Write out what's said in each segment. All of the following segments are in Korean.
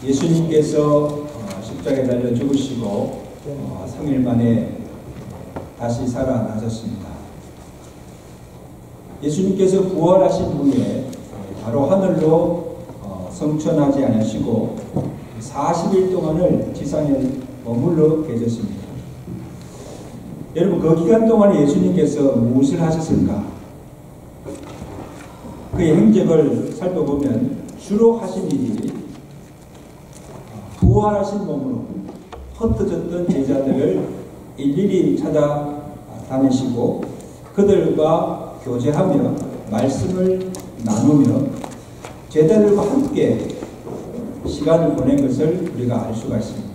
예수님께서 십자가에 달려 죽으시고 3일 만에 다시 살아나셨습니다. 예수님께서 부활하신 후에 바로 하늘로 성천하지 않으시고 40일 동안을 지상에 머물러 계셨습니다. 여러분, 그 기간 동안에 예수님께서 무엇을 하셨을까? 그의 행적을 살펴보면 주로 하신 일이 부활하신 몸으로 흩어졌던 제자들을 일일이 찾아다니시고 그들과 교제하며 말씀을 나누며 제자들과 함께 시간을 보낸 것을 우리가 알 수가 있습니다.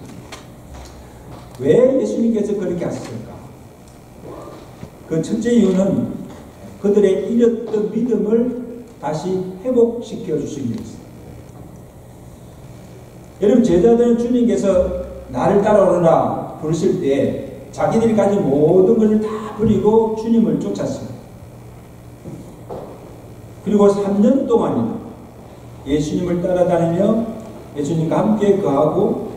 왜 예수님께서 그렇게 하셨을까? 그 첫째 이유는 그들의 잃었던 믿음을 다시 회복시켜 주시기 위해서. 여러분, 제자들은 주님께서 나를 따라오라 부르실 때 자기들이 가진 모든 것을 다 버리고 주님을 쫓았습니다. 그리고 3년 동안이나 예수님을 따라다니며 예수님과 함께 거하고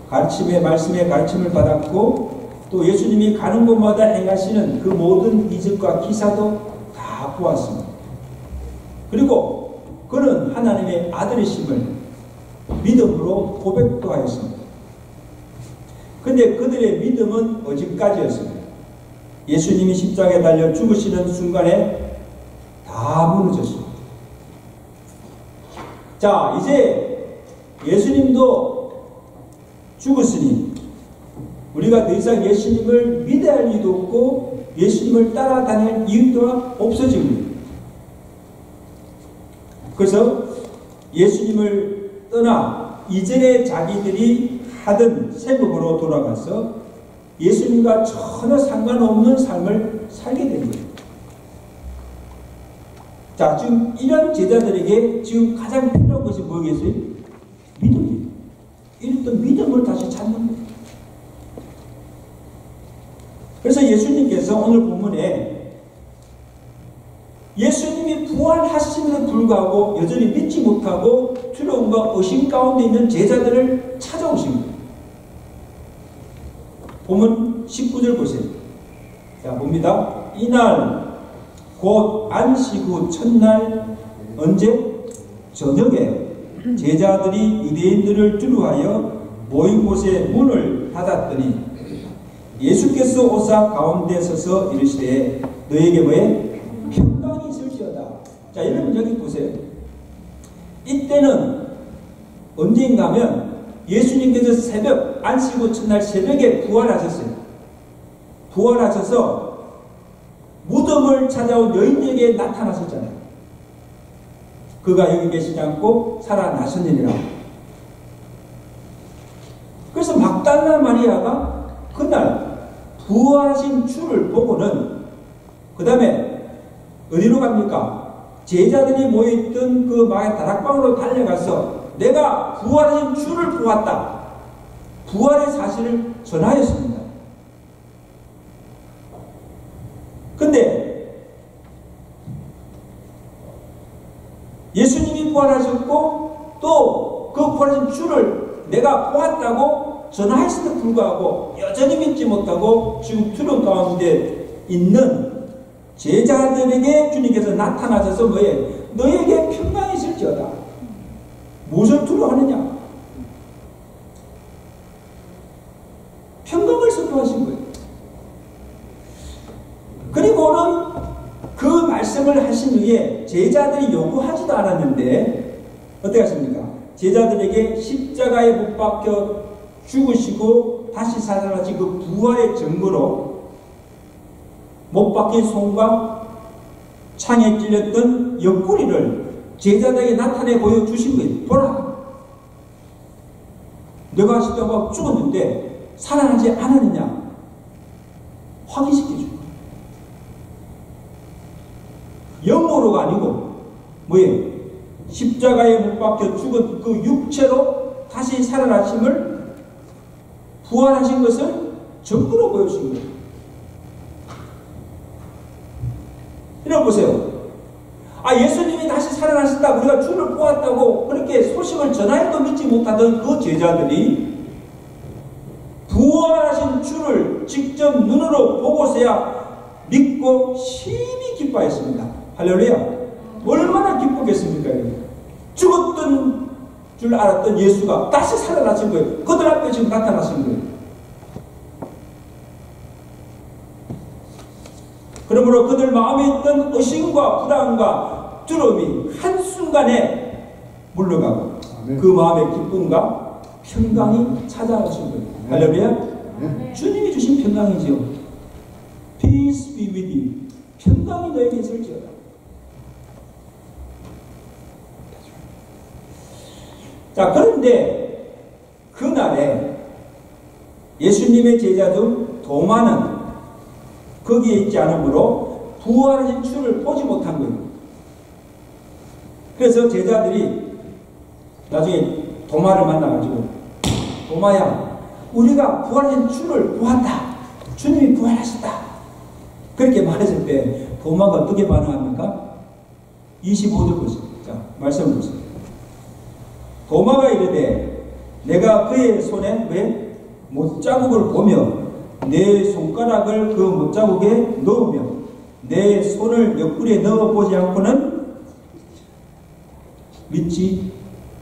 말씀의 가르침을 받았고 또 예수님이 가는 곳마다 행하시는 그 모든 이적과 기사도 다 보았습니다. 그리고 그는 하나님의 아들이심을 믿음으로 고백도 하였습니다. 근데 그들의 믿음은 어디까지였습니다. 예수님이 십자가에 달려 죽으시는 순간에 다 무너졌습니다. 자, 이제 예수님도 죽었으니 우리가 더 이상 예수님을 믿어야 할 이유도 없고 예수님을 따라다닐 이유도 없어집니다. 그래서 예수님을 떠나 이전에 자기들이 하던 생각으로 돌아가서 예수님과 전혀 상관없는 삶을 살게 됩니다. 자, 지금 이런 제자들에게 지금 가장 필요한 것이 뭐겠어요? 믿음이에요. 이런 믿음을 다시 찾는 거예요. 그래서 예수님께서 오늘 본문에 예수님이 부활하심에도 불구하고 여전히 믿지 못하고 두려움과 의심 가운데 있는 제자들을 찾아오신 거예요. 본문 19절 보세요. 자, 봅니다. 이날 곧 안식 후 첫날 언제? 저녁에 제자들이 유대인들을 두루하여 모인 곳에 문을 닫았더니 예수께서 오사 가운데 서서 이르시되 너에게 뭐에? 평강이 있을지어다. 자, 여러분 여기 보세요. 이때는 언제인가 하면 예수님께서 새벽 안식 후 첫날 새벽에 부활하셨어요. 부활하셔서 무덤을 찾아온 여인에게 나타나셨잖아요. 그가 여기 계시지 않고 살아나셨느니라. 그래서 막달라 마리아가 그날 부활하신 주를 보고는 그 다음에 어디로 갑니까? 제자들이 모여있던 그 다락방으로 달려가서 내가 부활하신 주를 보았다. 부활의 사실을 전하였습니다. 근데 예수님이 부활하셨고 또 그 부활하신 주를 내가 보았다고 전하였음에도 불구하고 여전히 믿지 못하고 지금 두려움 가운데 있는 제자들에게 주님께서 나타나셔서 뭐에? 너에게 평강이 있을지어다. 무엇을 두려워하느냐? 평강을 선포하신 거예요. 그리고는 그 말씀을 하신 후에 제자들이 요구하지도 않았는데 어떻게 하십니까? 제자들에게 십자가에 못 박혀 죽으시고 다시 살아나신 그 부활의 증거로 못 박힌 손과 창에 찔렸던 옆구리를 제자들에게 나타내 보여주신 거예요. 보라! 내가 십자가에 죽었는데 살아나지 않았느냐? 확인시켜주고 영어로가 아니고 뭐예요? 십자가에 못 박혀 죽은 그 육체로 다시 살아나심을 부활하신 것을 증거로 보여주신 거예요. 이러고 보세요. 예수님이 다시 살아나셨다, 우리가 주를 보았다고 그렇게 소식을 전하여도 믿지 못하던 그 제자들이 부활하신 주를 직접 눈으로 보고서야 믿고 심히 기뻐했습니다. 할렐루야. 얼마나 기쁘겠습니까? 죽었던 줄 알았던 예수가 다시 살아나신 거예요. 그들 앞에 지금 나타나신 거예요. 그러므로 그들 마음에 있던 의심과 불안과 두려움이 한순간에 물러가고 그 마음의 기쁨과 평강이 찾아오신 거예요. 할렐루야. 주님이 주신 평강이지요. Peace be with you. 평강이 너에게 있을지어다. 자, 그런데 그날에 예수님의 제자 중 도마는 거기에 있지 않으므로 부활하신 주를 보지 못한 거예요. 그래서 제자들이 나중에 도마를 만나가지고, 도마야, 우리가 부활하신 주를 보았다. 주님이 부활하셨다. 그렇게 말했을 때 도마가 어떻게 반응합니까? 25절 보세요. 자, 말씀을 보세요. 도마가 이르되 내가 그의 손에 왜 못자국을 보며 내 손가락을 그 못자국에 넣으며 내 손을 옆구리에 넣어보지 않고는 믿지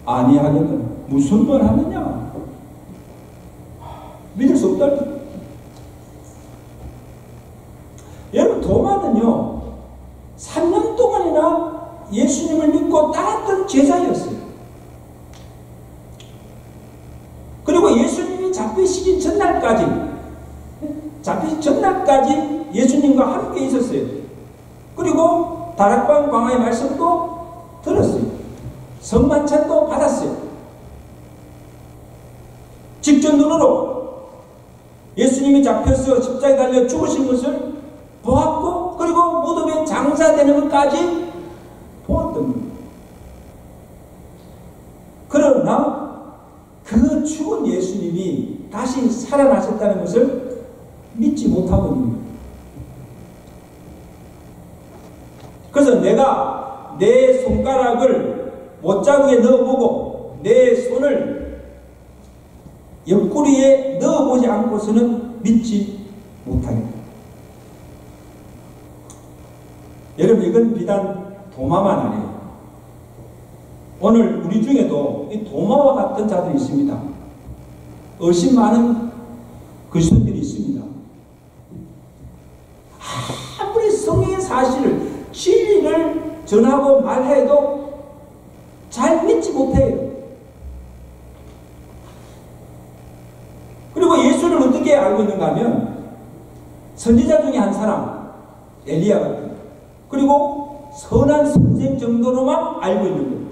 아니하겠느냐. 무슨 말 하느냐. 믿을 수 없다. 여러분, 도마는요 3년 동안이나 예수님을 믿고 따랐던 제자였어요. 그리고 예수님이 잡히시기 전날까지 예수님과 함께 있었어요. 그리고 다락방 광야의 말씀도 들었어요. 성만찬도 받았어요. 직접 눈으로 예수님이 잡혀서 십자가에 달려 죽으신 것을 보았고, 그리고 무덤에 장사되는 것까지 보았던 겁니다. 그러나 그 죽은 예수님이 다시 살아나셨다는 것을 믿지 못하고 있는 거예요. 그래서 내가 내 손가락을 못자국에 넣어보고 내 손을 옆구리에 넣어보지 않고서는 믿지 못하겠다. 여러분, 이건 비단 도마만 아니에요. 오늘 우리 중에도 이 도마와 같은 자들이 있습니다. 의심 많은 그리스도인들이 있습니다. 아무리 성경의 사실을, 진리를 전하고 말해도 잘 믿지 못해요. 그리고 예수를 어떻게 알고 있는가 하면 선지자 중에 한 사람, 엘리야 같은, 그리고 선한 선생 정도로만 알고 있는 거예요.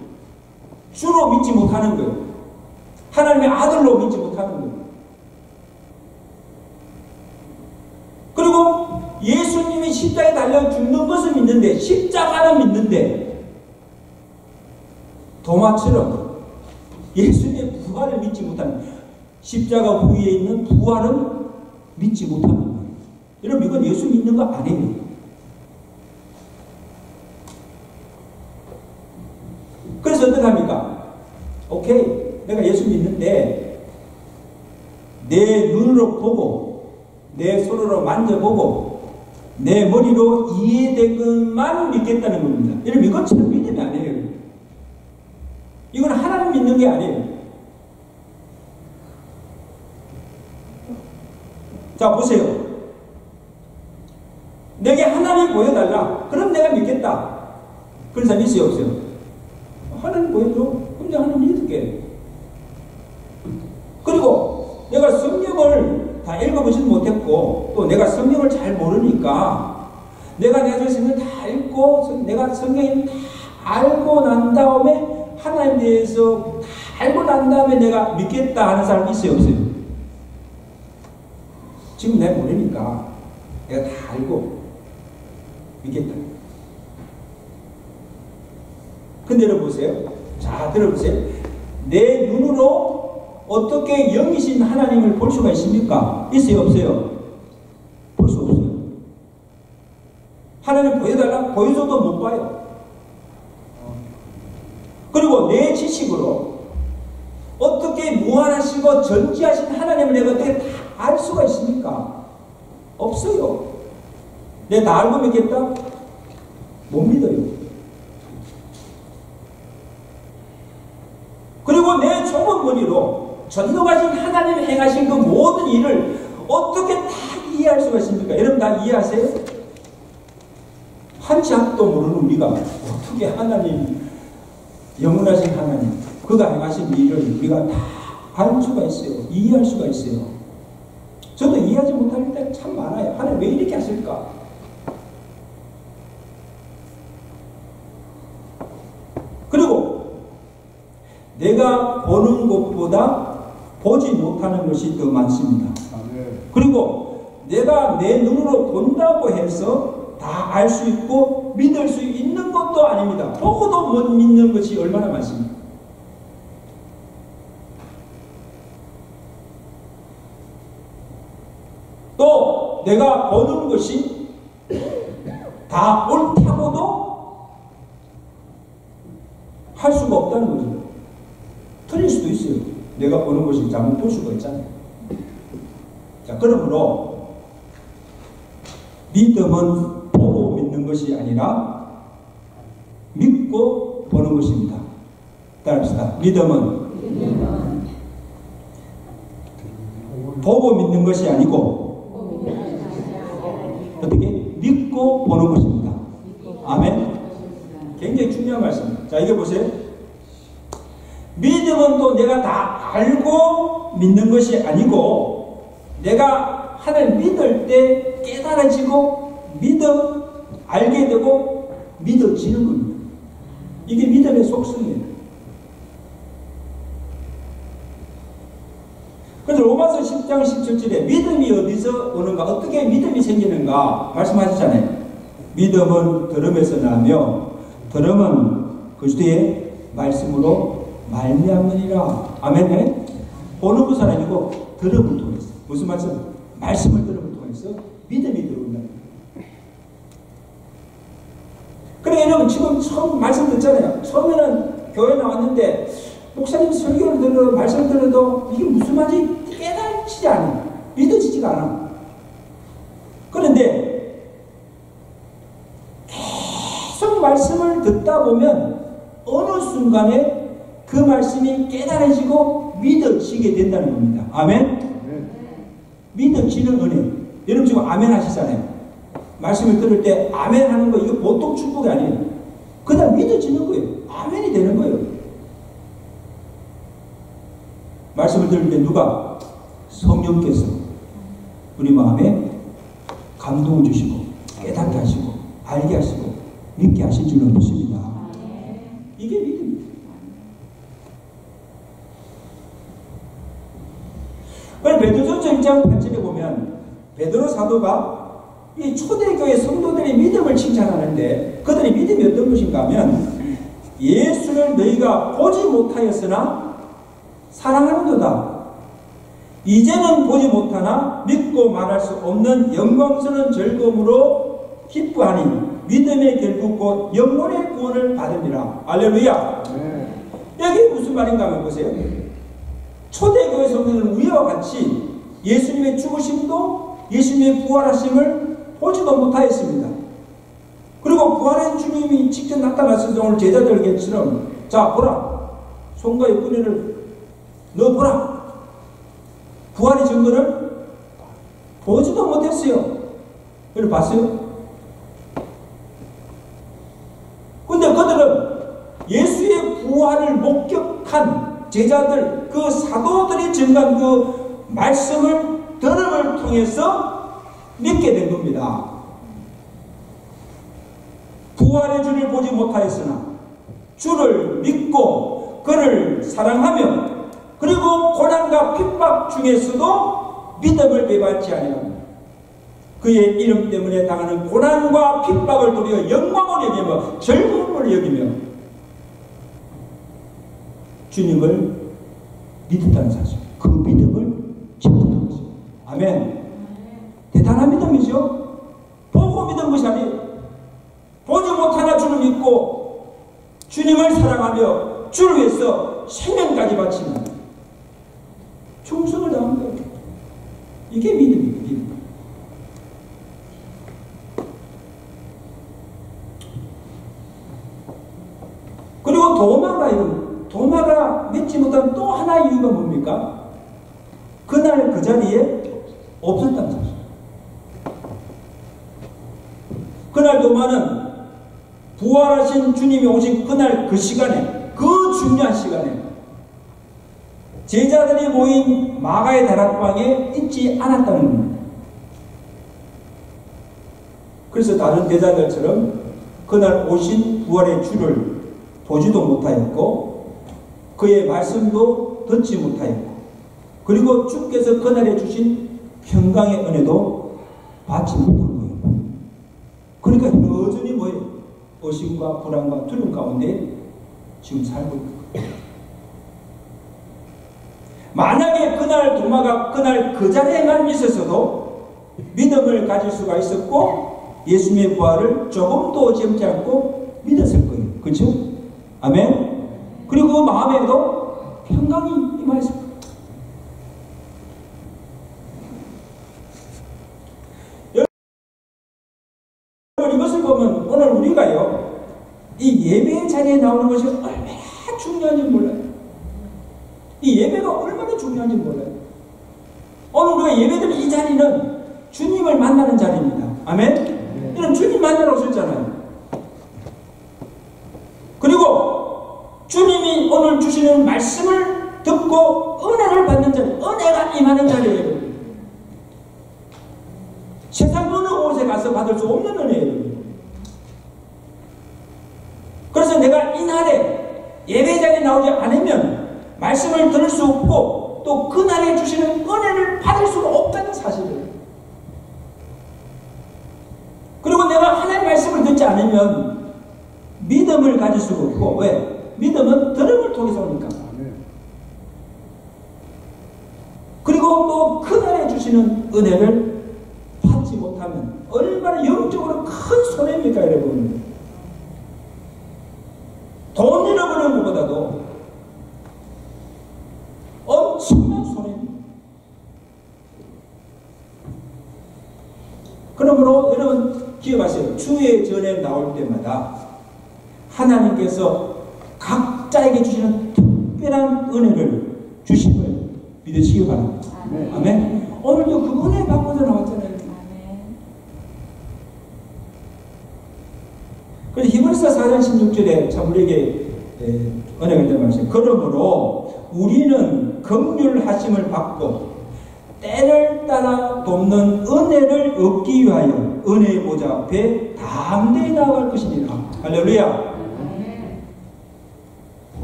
주로 믿지 못하는 거예요. 하나님의 아들로 믿지 못하는 거예요. 그리고 예수님이 십자가에 달려 죽는 것을 믿는데, 십자가는 믿는데, 도마처럼 예수님의 부활을 믿지 못하는 거예요. 십자가 후에 있는 부활은 믿지 못하는 거예요. 여러분, 이건 예수 믿는 거 아니에요. 그래서 어떻게 합니까? 오케이, 내가 예수 믿는데 내 눈으로 보고 내 손으로 만져보고 내 머리로 이해된 것만 믿겠다는 겁니다. 여러분, 이건 참 믿음이 아니에요. 이건 하나님 믿는 게 아니에요. 자, 보세요. 내게 하나님 보여달라. 그럼 내가 믿겠다. 그런 사람 있어요, 없어요? 하나님 보여줘. 그럼 내가 하나님 믿을게. 그리고 내가 성경을 다 읽어보지는 못했고, 또 내가 성경을 잘 모르니까, 내가 내 자신을 다 읽고, 내가 성경을 다 알고 난 다음에, 하나님에 대해서 다 알고 난 다음에 내가 믿겠다 하는 사람이 있어요, 없어요? 지금 내가 모르니까, 내가 다 알고 믿겠다. 근데 여러분 보세요. 자, 들어보세요. 내 눈으로 어떻게 영이신 하나님을 볼 수가 있습니까? 있어요, 없어요? 볼 수 없어요. 하나님 보여달라? 보여줘도 못 봐요. 그리고 내 지식으로 어떻게 무한하시고 전지하신 하나님을 내가 어떻게 다 알 수가 있습니까? 없어요. 내가 다 알고 믿겠다? 못 믿어요. 그리고 내 좁은 머리로 전능하신 하나님이 행하신 그 모든 일을 어떻게 다 이해할 수가 있습니까? 여러분 다 이해하세요? 한 치 앞도 모르는 우리가 어떻게 하나님, 영원하신 하나님, 그가 행하신 일을 우리가 다 알 수가 있어요. 이해할 수가 있어요. 저도 이해하지 못할 때 참 많아요. 하나님 왜 이렇게 하실까? 그리고 내가 보는 것보다 보지 못하는 것이 더 많습니다. 그리고 내가 내 눈으로 본다고 해서 다 알 수 있고 믿을 수 있는 것도 아닙니다. 보고도 못 믿는 것이 얼마나 많습니까? 또 내가 보는 것이 다 옳다고도 할 수가 없다는 거죠. 틀릴 수도 있어요. 내가 보는 것이 잘못 볼 수가 있잖아요. 자, 그러므로 믿음은 보고 믿는 것이 아니라 믿고 보는 것입니다. 따라합시다. 믿음은 보고 믿는 것이 아니고 어떻게? 믿고 보는 것입니다. 아멘. 굉장히 중요한 말씀입니다. 자, 이게 보세요. 믿음은 또 내가 다 알고 믿는 것이 아니고 내가 하나님 믿을 때 깨달아지고 알게 되고 믿어지는 겁니다. 이게 믿음의 속성이에요. 그래서 로마서 10장 17절에 믿음이 어디서 오는가, 어떻게 믿음이 생기는가 말씀하셨잖아요. 믿음은 들음에서 나며 들음은 그리스도의 말씀으로 말미암느니라. 아멘. 보는 것은 아니고 들음을 통해서. 무슨 말씀? 말씀을 들음을 통해서 믿음이 들어온다. 그래, 여러분 지금 처음 말씀 듣잖아요. 처음에는 교회 나왔는데 목사님 설교를 들어 말씀을 들어도 이게 무슨 말인지 깨달지지 않아. 믿어지지가 않아. 그런데 계속 말씀을 듣다 보면 어느 순간에 그 말씀이 깨달아지고 믿어지게 된다는 겁니다. 아멘? 믿어지는 은혜. 여러분 지금 아멘 하시잖아요. 말씀을 들을 때 아멘 하는 거 이거 보통 축복이 아니에요. 그냥 믿어지는 거예요. 아멘이 되는 거예요. 말씀을 들을 때 누가? 성령께서 우리 마음에 감동을 주시고 깨닫게 하시고 알게 하시고 믿게 하실 줄은 믿습니다. 이게 믿음입니다. 베드로전서 1장 8절에 보면 베드로 사도가 이 초대교회 성도들의 믿음을 칭찬하는데 그들의 믿음이 어떤 것인가 하면 예수를 너희가 보지 못하였으나 사랑하는도다. 이제는 보지 못하나 믿고 말할 수 없는 영광스러운 즐거움으로 기뻐하니 믿음의 결국 곧 영혼의 구원을 받으리라. 알렐루야. 여기 무슨 말인가 하면 보세요. 초대교회 성도들은 우리와 같이 예수님의 죽으심도 예수님의 부활하심을 보지도 못하였습니다. 그리고 부활한 주님이 직접 나타났을 때 오늘 제자들에게처럼 자 보라 손과 옆구리를 너 보라 부활의 증거를 보지도 못했어요. 그걸 봤어요? 근데 그들은 예수의 부활을 목격한 제자들 그 사도들이 전한 그 말씀을 들음을 통해서 믿게 된 겁니다. 부활의 주를 보지 못하였으나 주를 믿고 그를 사랑하며 그리고 고난과 핍박 중에서도 믿음을 배반치 아니합니다. 그의 이름 때문에 당하는 고난과 핍박을 도리어 영광을 여기며 즐거움을 여기며 주님을 믿었다는 사실, 그 믿음을 지켰다는 것입니다. 아멘. 대단한 믿음이죠. 보고 믿은 것이 아니에요. 보지 못하나 주를 믿고 주님을 사랑하며 주를 위해서 생명까지 바치는 충성을 다한 거예요. 이게 믿음이에요. 믿음. 그리고 도마가 믿지 못한 또 하나의 이유가 뭡니까? 그날 그 자리에 없었다는 사실. 그날 도마는 부활하신 주님이 오신 그날 그 시간에, 그 중요한 시간에 제자들이 모인 마가의 다락방에 있지 않았다는 겁니다. 그래서 다른 제자들처럼 그날 오신 부활의 주를 보지도 못하였고 그의 말씀도 듣지 못하였고 그리고 주께서 그날에 주신 평강의 은혜도 받지 못한 거예요. 그러니까 여전히 뭐예요? 의심과 불안과 두려움 가운데 지금 살고 있는 거예요. 만약에 그날 도마가 그날 그 자리에만 있었어도 믿음을 가질 수가 있었고 예수님의 부활을 조금도 어지럽지 않고 믿었을 거예요. 그렇죠? 아멘? 그리고 그 마음에도 평강이 임하였을 거예요. 여러분 이것을 보면 오늘 우리가요 이 예배의 자리에 나오는 것이 얼마나 중요한지 몰라요. 이 예배가 얼마나 중요한지 몰라요. 오늘 우리가 예배드리는 이 자리는 주님을 만나는 자리입니다. 아멘? 이런 주님 만나러 오셨잖아요. 그리고 주님이 오늘 주시는 말씀을 듣고 은혜를 받는 자리, 은혜가 임하는 자리예요. 세상 어느 곳에 가서 받을 수 없는 은혜예요. 그래서 내가 이날에 예배 자리에 나오지 않으면 말씀을 들을 수 없고 또 그날에 주시는 은혜를 받을 수가 없다는 사실이에요. 그리고 내가 하나님의 말씀을 듣지 않으면 믿음을 가질 수가 없고 왜? 믿음은 들음을 통해서 오니까. 그리고 또 그날에 주시는 은혜를 받지 못하면 얼마나 영적으로 큰 손해입니까 여러분. 돈 잃어버리는 것보다도 엄청난 손해입니다. 그러므로 여러분 기억하세요. 주의 전에 나올 때마다 하나님께서 각자에게 주시는 특별한 은혜를 주심을 믿으시기 바랍니다. 아멘. 오늘도 그 은혜 받고서 나왔잖아요. 그래서 히브리서 4장 16절에 참 우리에게 은혜가 있다는 말씀. 그러므로 우리는 긍휼하심을 받고 때를 따라 돕는 은혜를 얻기 위하여 은혜의 보좌 앞에 담대히 나아갈 것이니라. 할렐루야.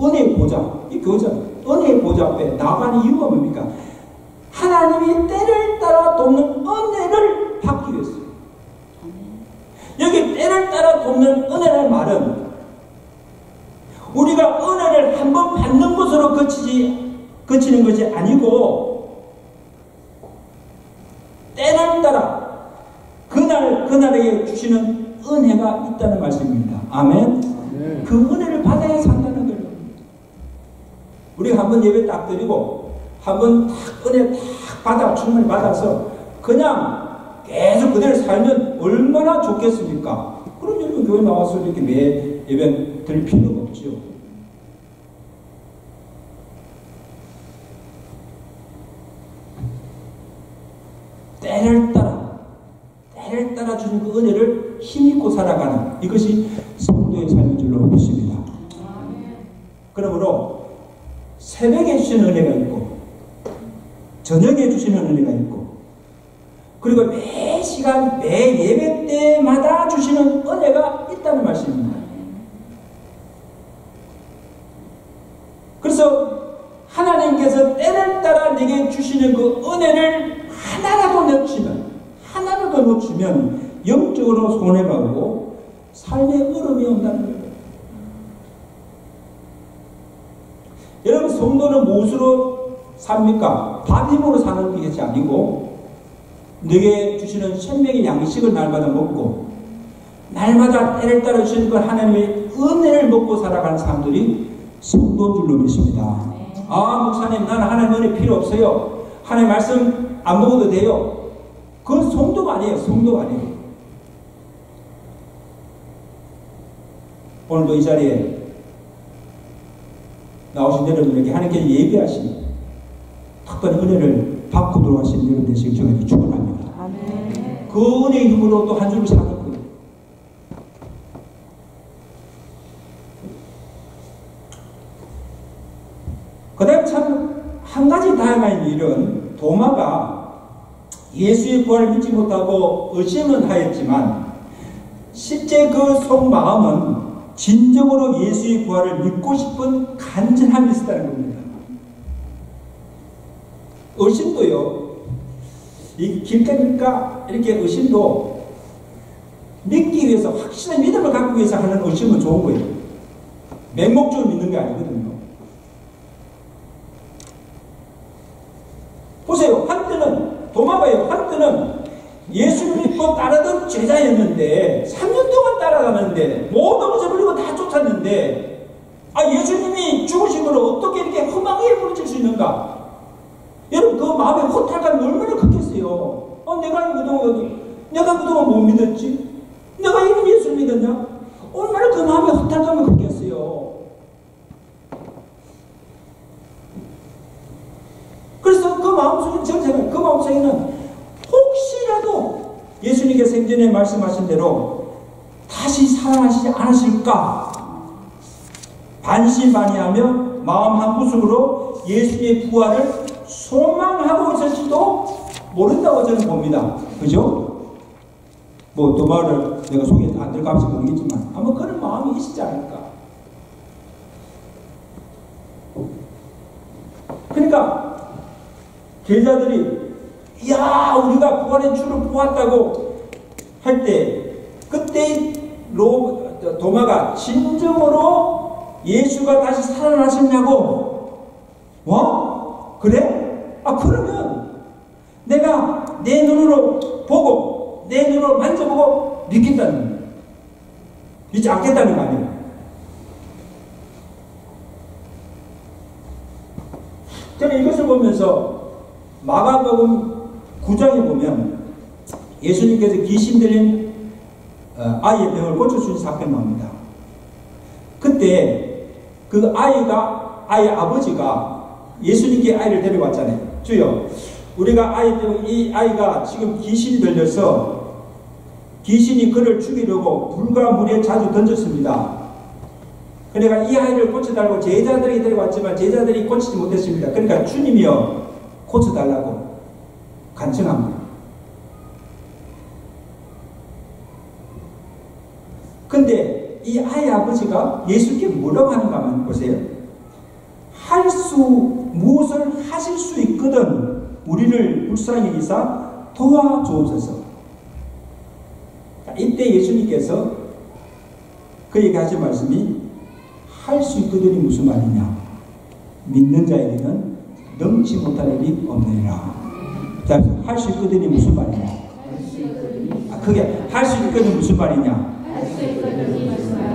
은혜의 보좌, 이 교자 은혜의 보좌 앞에 나아가는 이유가 뭡니까? 하나님이 때를 따라 돕는 은혜를 받기 위해서. 여기 때를 따라 돕는 은혜라는 말은 우리가 은혜를 한번 받는 것으로 그치는 것이 아니고 때를 따라 그날에게 주시는 은혜가 있다는 말씀입니다. 아멘. 네. 그 은혜를 받아야 산다는 거예요. 우리가 한번 예배 딱 드리고 한번 딱 은혜 딱 받아 충분히 받아서 그냥 계속 그대로 살면 얼마나 좋겠습니까? 그럼 여러분 교회 나와서 이렇게 매 예배 드릴 필요가 없죠. 때를 따라 주는 그 은혜를 힘입고 살아가는 이것이 성도의 삶인 줄로 믿습니다. 그러므로 새벽에 주시는 은혜가 있고 저녁에 주시는 은혜가 있고 그리고 매 시간 매 예배 때마다 주시는 은혜가 있다는 말씀입니다. 그래서 하나님께서 때를 따라 내게 주시는 그 은혜를 하나라도 놓치면 영적으로 손해가고 삶의 얼음이 온다는 거예요. 여러분 성도는 무엇으로 삽니까? 밥 힘으로 사는 것이 아니고 내게 주시는 생명의 양식을 날마다 먹고 날마다 때를 따라 주시는 그 하나님의 은혜를 먹고 살아가는 사람들이 성도인 줄로 믿습니다. 아, 목사님, 나는 하나님 은혜 필요 없어요. 하나님 말씀 안 먹어도 돼요. 그건 성도가 아니에요. 성도가 아니에요. 오늘도 이 자리에 나오신 여러분들에게 하나님께 예비하신 특별한 은혜를 받고 돌아가신 여러분 되시길 주님께 축원합니다. 그 은혜의 힘으로 또 한 주를 사는 거예요. 그 다음에 참 한 가지 다양한 일은 도마가 예수의 부활을 믿지 못하고 의심은 하였지만 실제 그 속마음은 진정으로 예수의 부활을 믿고 싶은 간절함이 있었다는 겁니다. 의심도요, 이 길까니까 이렇게 의심도 믿기 위해서 확실한 믿음을 갖기 위해서 하는 의심은 좋은 거예요. 맹목적으로 믿는 게 아니거든요. 보세요. 한때는 도마가요. 한때는 예수를 믿고 따르던 제자였는데 3년 동안 따라가는데 모든 것을 버리고 다 쫓았는데 예수님이 죽으심으로 어떻게 이렇게 허망하게 부르칠 수 있는가? 여러분 그 마음에 허탈감이 얼마나 컸겠어요. 내가 그동안 못 믿었지? 내가 이런 예수를 믿었냐? 얼마나 그 마음에 허탈감이 컸겠어요. 그래서 그 마음속에 그 마음속에는 혹시라도 예수님께 생전에 말씀하신 대로 다시 살아나시지 않으실까 반신반의하며 마음 한구석으로 예수님의 부활을 소망하고 있을지도 모른다고 저는 봅니다. 그죠? 뭐 도마를 내가 소개 안 들어가면서 모르겠지만 아마 그런 마음이 있지 않을까. 그러니까 제자들이 우리가 부활의 주를 보았다고 할 때 그때 도마가 진정으로 예수가 다시 살아나셨냐고? 그래? 그러면 내가 내 눈으로 보고 내 눈으로 만져보고 믿겠다는 거예요. 믿지 않겠다는 거 아니에요. 저는 이것을 보면서 마가복음 9장에 보면 예수님께서 귀신 들린 아이의 병을 고쳐주신 사건이 나옵니다. 그때 그 아이의 아버지가 예수님께 아이를 데려왔잖아요. 주여, 우리가 이 아이가 지금 귀신이 들려서 귀신이 그를 죽이려고 불과 물에 자주 던졌습니다. 그러니까 이 아이를 고쳐달라고 제자들이 데려왔지만 제자들이 고치지 못했습니다. 그러니까 주님이여 고쳐달라고 간청합니다. 근데 이 아이 아버지가 예수께 뭐라고 하는가 한번 보세요. 무엇을 하실 수 있거든 우리를 불쌍히 여기사 도와주옵소서. 이때 예수님께서 그에게 하신 말씀이 할 수 있거든이 무슨 말이냐? 믿는 자에게는 넘지 못할 일이 없느니라. 자, 할 수 있거든이 무슨 말이냐? 그게 할 수 있거든 무슨 말이냐?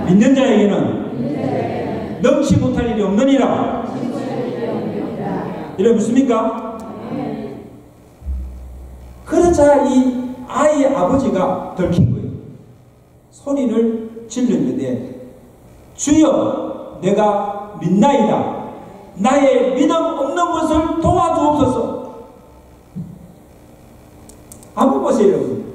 믿는 자에게는 넘지 못할 일이 없느니라. 이래 무엇입니까? 그러자 이 아이의 아버지가 들킨 거예요. 소리를 질렀는데 주여 내가 믿나이다. 나의 믿음 없는 것을 도와주옵소서. 한번 보세요 여러분.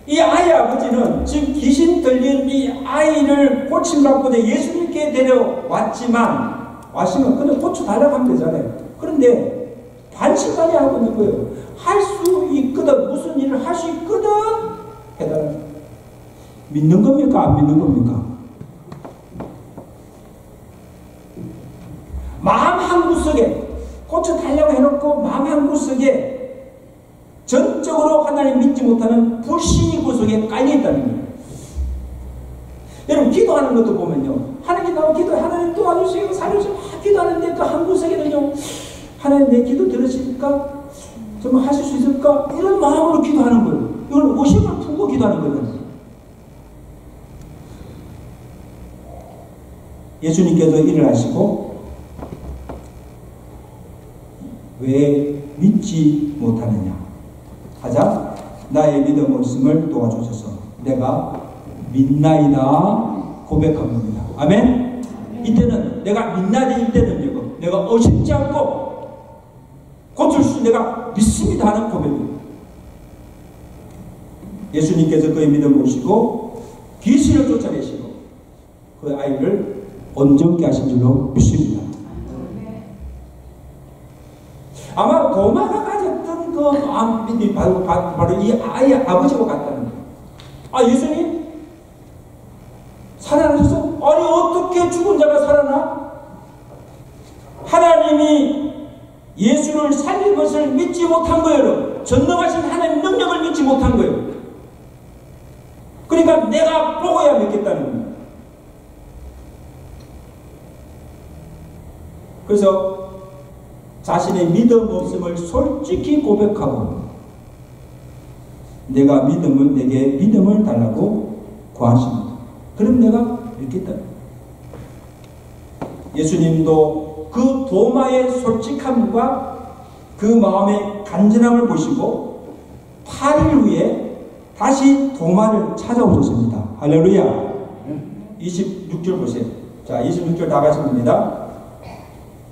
이 아이의 아버지는 지금 귀신 들린 이 아이를 고침받고 예수님께 데려왔지만 왔으면 그냥 고쳐달라고 하면 되잖아요. 그런데 반신반의하고 있는 거예요. 할 수 있거든 무슨 일을 할 수 있거든 해달라. 믿는 겁니까 안 믿는 겁니까? 마음 한구석에 고쳐달라고 해놓고 마음 한구석에 전적으로 하나님 믿지 못하는 불신이 그 속에 깔려있다는 거예요. 여러분 기도하는 것도 보면요, 하나님 나와 기도해 하나님 도와주시고 살려주시고 기도하는데 그 한구석에는요 하나님 내 기도 들으실까? 정말 하실 수 있을까? 이런 마음으로 기도하는 거예요. 이걸 의심을 품고 기도하는 거예요. 예수님께서 일을 하시고 왜 믿지 못하느냐 하자 나의 믿음 없음을 도와주셔서 내가 믿나이다 고백한 겁니다. 아멘. 이때는 내가 믿나이다 이때는 내가 의심지 않고 고칠 수 내가 믿습니다 하는 고백입니다. 예수님께서 그의 믿음을 보시고 귀신을 쫓아내시고 그 아이를 온전케 하신 줄로 믿습니다. 아마 도마가 가졌던 그 믿음이 바로 이 아이의 아버지와 같다는 거예요. 아, 예수님 살아나셔서 아니 어떻게 죽은 자가 살아나? 하나님이 예수를 살린 것을 믿지 못한 거예요. 전능하신 하나님의 능력을 믿지 못한 거예요. 그러니까 내가 보고야 믿겠다는 겁니다. 그래서 자신의 믿음 없음을 솔직히 고백하고 내가 내게 믿음을 달라고 구하십니다. 그럼 내가 믿겠다. 예수님도 그 도마의 솔직함과 그 마음의 간절함을 보시고 8일 후에 다시 도마를 찾아오셨습니다. 할렐루야. 26절 보세요. 자, 26절 다 같이 봅니다.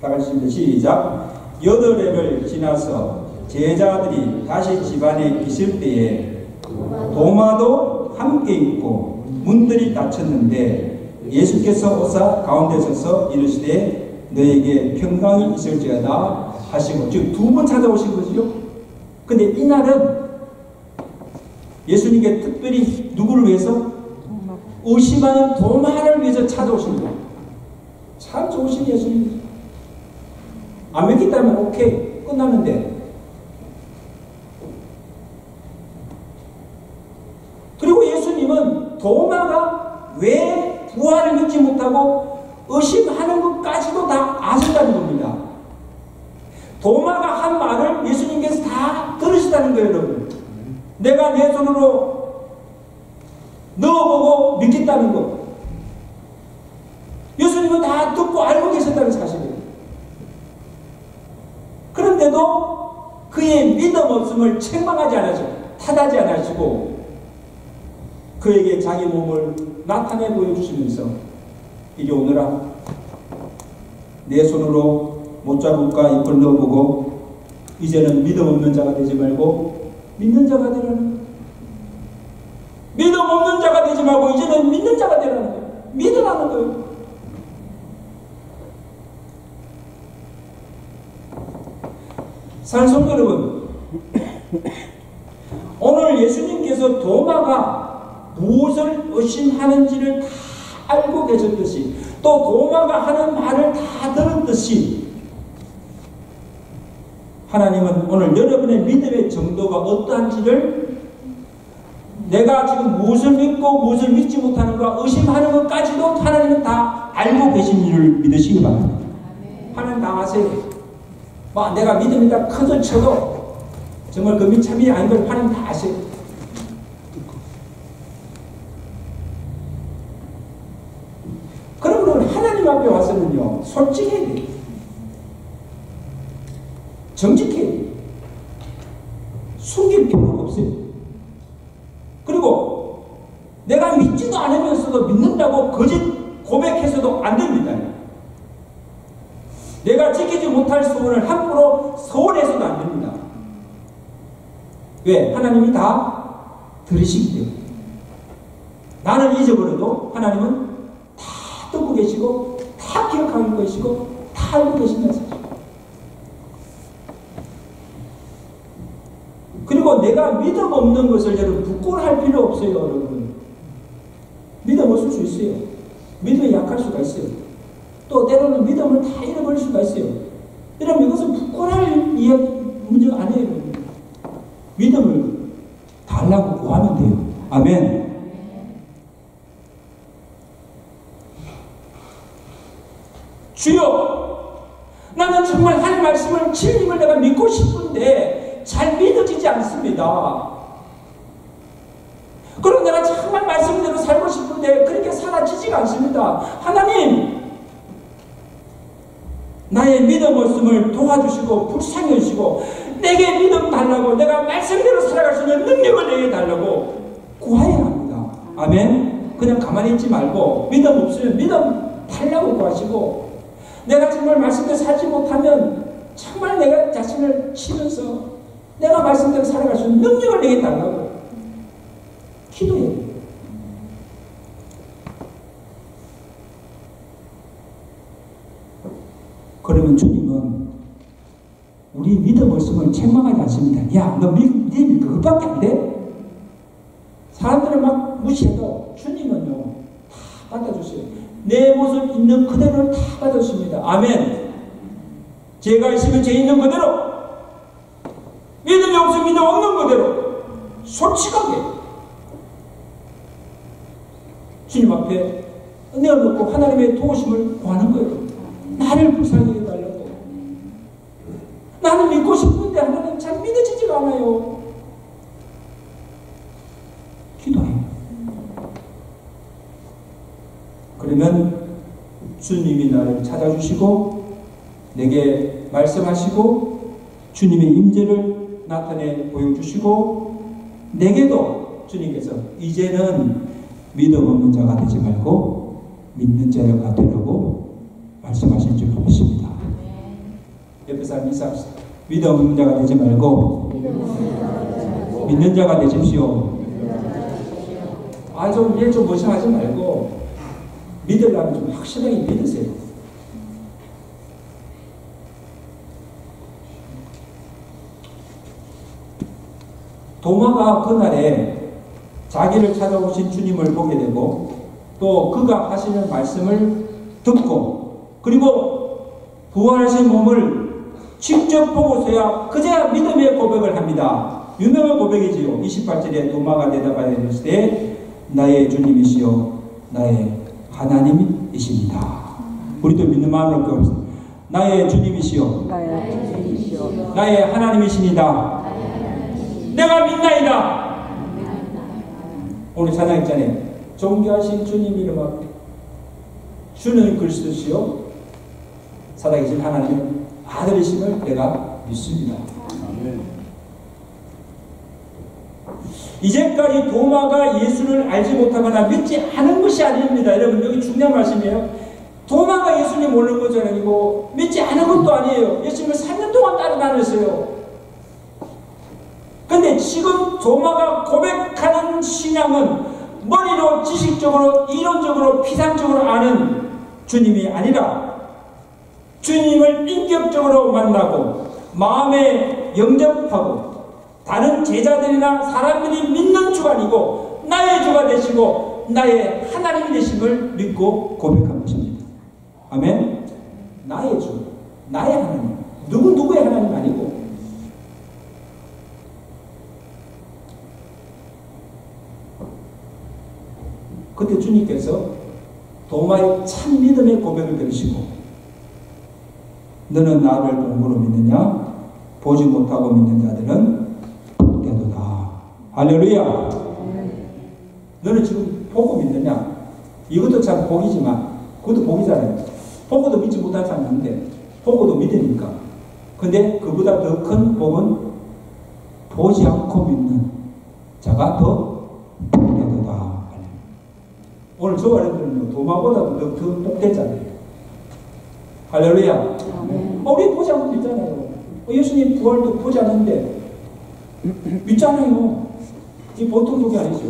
다 같이 시작. 8해를 지나서 제자들이 다시 집안에 있을 때에 도마도 함께 있고 문들이 닫혔는데 예수께서 오사 가운데 서서 이르시되 너에게 평강이 있을지어다 하시고 즉 2번 찾아오신 거죠. 근데 이날은 예수님께 특별히 누구를 위해서? 의심하는 도마를 위해서 찾아오신 거예요. 참 좋으신 예수님. 안 믿겠다면 오케이 끝나는데 그리고 예수님은 도마가 왜 부활을 믿지 못하고 의심하는 것까지도 다 아신다는 겁니다. 도마가 한 말을 예수님께서 다 들으시다는 거예요. 여러분. 내가 내 손으로 넣어보고 믿겠다는 거 예수님은 다 듣고 알고 계셨다는 사실이에요. 그런데도 그의 믿음 없음을 책망하지 않으시고 탓하지 않으시고 그에게 자기 몸을 나타내 보여주시면서 이리 오너라 내 손으로 못자국과 잎을 넣어보고 이제는 믿음 없는 자가 되지 말고 믿는 자가 되라는 거예요. 믿음 없는 자가 되지 말고 이제는 믿는 자가 되라는 거예요. 믿으라는 거예요. 사랑하는 성도 여러분, 오늘 예수님께서 도마가 무엇을 의심하는지를 다 알고 계셨듯이 또 도마가 하는 말을 다 들었듯이 하나님은 오늘 여러분의 믿음의 정도가 어떠한지를 내가 지금 무엇을 믿고 무엇을 믿지 못하는가 의심하는 것까지도 하나님은 다 알고 계신 줄 믿으시기 바랍니다. 하나님 다 아세요. 내가 믿음이 다 커져 쳐도 정말 그 믿참이 아닌 걸 하나님 다 아세요. 그러면 하나님 앞에 와서는요 솔직해야 돼요. 정직해야 돼요. 숨길 필요가 없어요. 그리고 내가 믿지도 않으면서도 믿는다고 거짓 고백해서도 안 됩니다. 내가 지키지 못할 소원을 함부로 서원해서도 안 됩니다. 왜? 하나님이 다 들으시기 때문에. 나는 잊어버려도 하나님은 다 듣고 계시고 다 기억하고 계시고 다 알고 계신다는 사실. 그리고 내가 믿음 없는 것을 여러분 부끄러워할 필요 없어요. 여러분 믿음 없을 수 있어요. 믿음이 약할 수가 있어요. 또 때로는 믿음을 다 잃어버릴 수가 있어요. 여러분 이것은 부끄러워할 이야기 문제가 아니에요. 믿음을 달라고 구하면 돼요. 아멘. 주여 나는 정말 하나님 말씀을 진리를 내가 믿고 싶은데 잘 믿어지지 않습니다. 그리고 내가 정말 말씀대로 살고 싶은데 그렇게 사라지지가 않습니다. 하나님 나의 믿음 없음을 도와주시고 불쌍히 여주시고 내게 믿음 달라고, 내가 말씀대로 살아갈 수 있는 능력을 내게 달라고 구하여야 합니다. 아멘. 그냥 가만히 있지 말고 믿음 없으면 믿음 달라고 구하시고, 내가 정말 말씀대로 살지 못하면 정말 내가 자신을 치면서 내가 말씀대로 살아갈 수 있는 능력을 내게 달라고 기도해야 돼요. 그러면 주님은 우리 믿음 없음을 책망하지 않습니다. 야, 너 믿음이 그것밖에 안 돼? 사람들은 막 무시해도 주님은요, 다 받아주세요. 내 모습 있는 그대로를 다 받아주십니다. 아멘. 죄가 있으면 죄 있는 그대로, 믿음이 없으면 믿음 없는 그대로 솔직하게 주님 앞에 은혜를 놓고 하나님의 도우심을 구하는 거예요. 나를 불쌍히 해달라고. 나는 믿고 싶은데 하나님 잘 믿어지지가 않아요. 기도해요. 그러면 주님이 나를 찾아주시고 내게 말씀하시고 주님의 임재를 나타내 보여주시고, 내게도 주님께서 이제는 믿음 없는 자가 되지 말고 믿는 자가 되라고 말씀하신 줄 믿습니다. 옆에 사람 인사합시다. 믿음 없는 자가 되지 말고 믿는 자가 되십시오. 좀 일 좀 무시하지 말고 믿으려면 좀 확실하게 믿으세요. 도마가 그날에 자기를 찾아오신 주님을 보게 되고 또 그가 하시는 말씀을 듣고 그리고 부활하신 몸을 직접 보고서야 그제야 믿음의 고백을 합니다. 유명한 고백이지요. 28절에 도마가 대답하여 이르시되 나의 주님이시요 나의 하나님이십니다. 우리도 믿는 마음으로 고백합시다. 나의 주님이시요 나의 하나님이십니다. 내가 믿나이다. 오늘 찬양 있잖아요. 존귀하신 주님 이름 앞에 주는 그리스도시요 살아계신 하나님의 아들이심을 내가 믿습니다. 아멘. 이제까지 도마가 예수를 알지 못하거나 믿지 않은 것이 아닙니다. 여러분, 여기 중요한 말씀이에요. 도마가 예수님 모르는 것이 아니고 믿지 않은 것도 아니에요. 예수님을 3년 동안 따라다녔어요. 근데 지금 도마가 고백하는 신앙은 머리로 지식적으로 이론적으로 피상적으로 아는 주님이 아니라 주님을 인격적으로 만나고 마음에 영접하고 다른 제자들이나 사람들이 믿는 주가 아니고 나의 주가 되시고 나의 하나님이 되심을 믿고 고백한 것입니다. 아멘. 나의 주, 나의 하나님, 누구의 하나님 아니고. 그때 주님께서 도마의 참 믿음의 고백을 들으시고 너는 나를 본으로 믿느냐? 보지 못하고 믿는 자들은 복되도다. 할렐루야. 너는 지금 보고 믿느냐? 이것도 참 복이지만 그것도 복이잖아요. 보고도 믿지 못한 사람이 있는데 보고도 믿으니까. 근데 그보다 더 큰 복은 보지 않고 믿는 자가 더 복되도다. 오늘 저 말해드리면 도마보다도 더 복되잖아요. 할렐루야. 우리 보지 않고 믿잖아요. 예수님 부활도 보지 않는데 믿잖아요. 이 보통 복이 아니죠.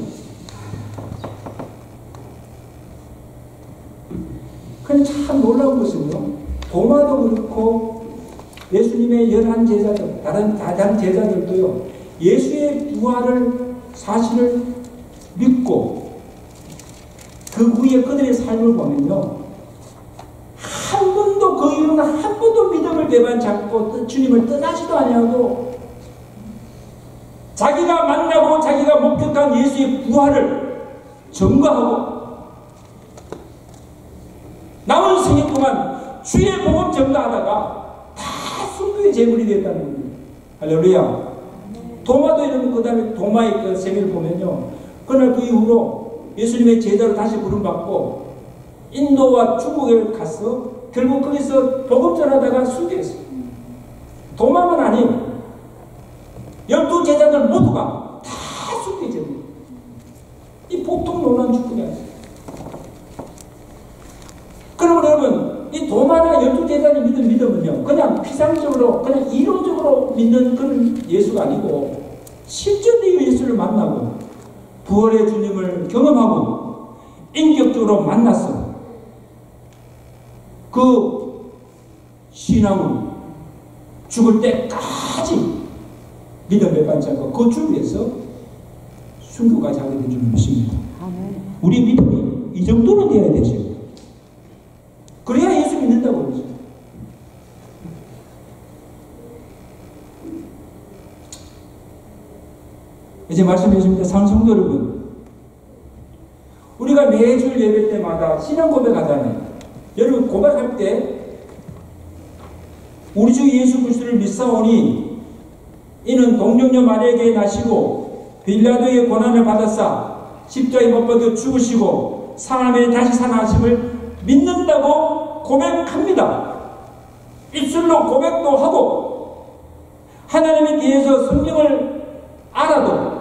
근데 참 놀라운 것은요, 도마도 그렇고 예수님의 11제자들, 다른 제자들도요, 예수의 부활을 사실을 믿고 그 후에 그들의 삶을 보면요, 한 번도 그 이후로는 한 번도 믿음을 배반 잡고 주님을 떠나지도 아니하고 자기가 만나고 자기가 목격한 예수의 부활을 증거하고 남은 생애 동안 주의 복음 전가하다가 다 순교의 제물이 되었다는 겁니다. 할렐루야. 도마도 이러면 그 다음에 도마의 그 생애를 보면요, 그날 그 이후로 예수님의 제자로 다시 부름받고 인도와 중국에 가서 결국 거기서 복음 전하다가 순교했어요. 도마만 아닌 12제자들 모두가 다 순교했어요. 이 보통 놀라운 축복이 아니에요. 그러면 여러분, 이 도마나 12제자를 믿은 믿음은요, 그냥 피상적으로, 그냥 이론적으로 믿는 그런 예수가 아니고, 실제로 예수를 만나고, 부활의 주님을 경험하고, 인격적으로 만났어. 그 신앙은 죽을 때까지 믿음에 빠지지 않고, 그 준비해서 순교까지 하게 된 줄 믿습니다. 우리 믿음이 이 정도는 돼야 되죠. 그래야 예수 믿는다고 그러죠. 이제 말씀드렸습니다. 사랑하는 성도 여러분, 우리가 매주 예배 때마다 신앙 고백하잖아요. 여러분 고백할 때 우리 주 예수 그리스도를 믿사오니 이는 동정녀 마리아에게 나시고 빌라도의 고난을 받았사 십자가에 못 박혀 죽으시고 사람의 다시 살아나심을 믿는다고 고백합니다. 입술로 고백도 하고 하나님에 대해서 성경을 알아도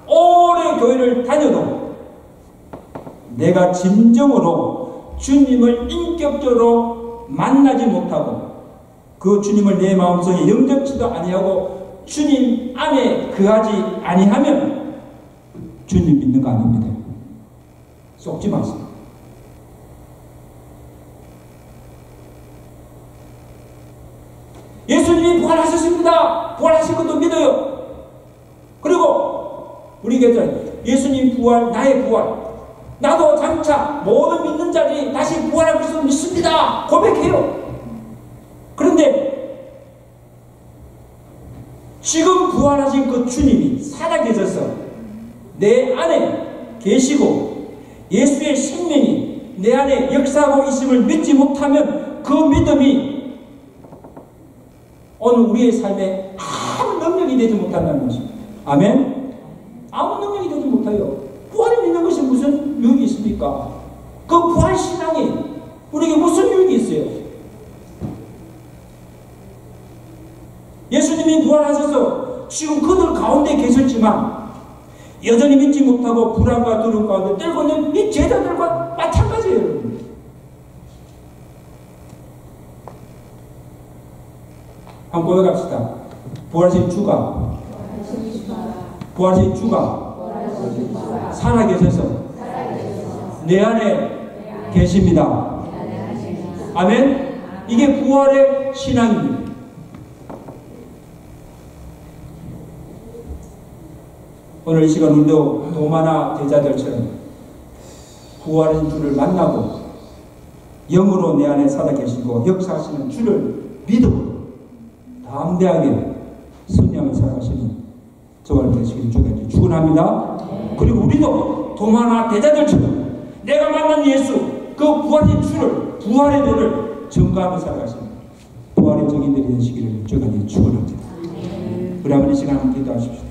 오래 교회를 다녀도 내가 진정으로 주님을 인격적으로 만나지 못하고 그 주님을 내 마음속에 영접치도 아니하고 주님 안에 거하지 아니하면 주님 믿는 거 아닙니다. 속지 마세요. 예수님이 부활하셨습니다. 부활하신 것도 믿어요. 그리고 우리가 예수님 부활, 나의 부활, 나도 장차 모든 믿는 자들이 다시 부활할 것을 믿습니다. 고백해요. 그런데 지금 부활하신 그 주님이 살아계셔서 내 안에 계시고 예수의 생명이 내 안에 역사하고 있음을 믿지 못하면 그 믿음이 오늘 우리의 삶에 아무 능력이 되지 못한다는 것입니다. 아멘? 아무 능력이 되지 못해요. 부활을 믿는 것이 무슨 유익이 있습니까? 그 부활 신앙이 우리에게 무슨 유익이 있어요? 예수님이 부활하셔서 지금 그들 가운데 계셨지만 여전히 믿지 못하고 불안과 두려움 가운데 떨고 있는 이 제자들과 마찬가지예요. 한번 고백합시다. 부활하신 주가 살아계셔서 내 안에 계십니다. 아멘? 이게 부활의 신앙입니다. 오늘 이 시간 우리도 도마나 제자들처럼 부활하신 주를 만나고 영으로 내 안에 살아계시고 역사하시는 주를 믿음으로 담대하게 승리하며 살아가시는 저와 되시길 주께 축원합니다. 그리고 우리도 도마나 제자들처럼 내가 만난 예수 그 부활의 주를 부활의 도를 증거하며 살아가시는 부활의 증인들이 되시기를 주께 축원합니다. 우리 한번 이 시간 함께 기도하십시오.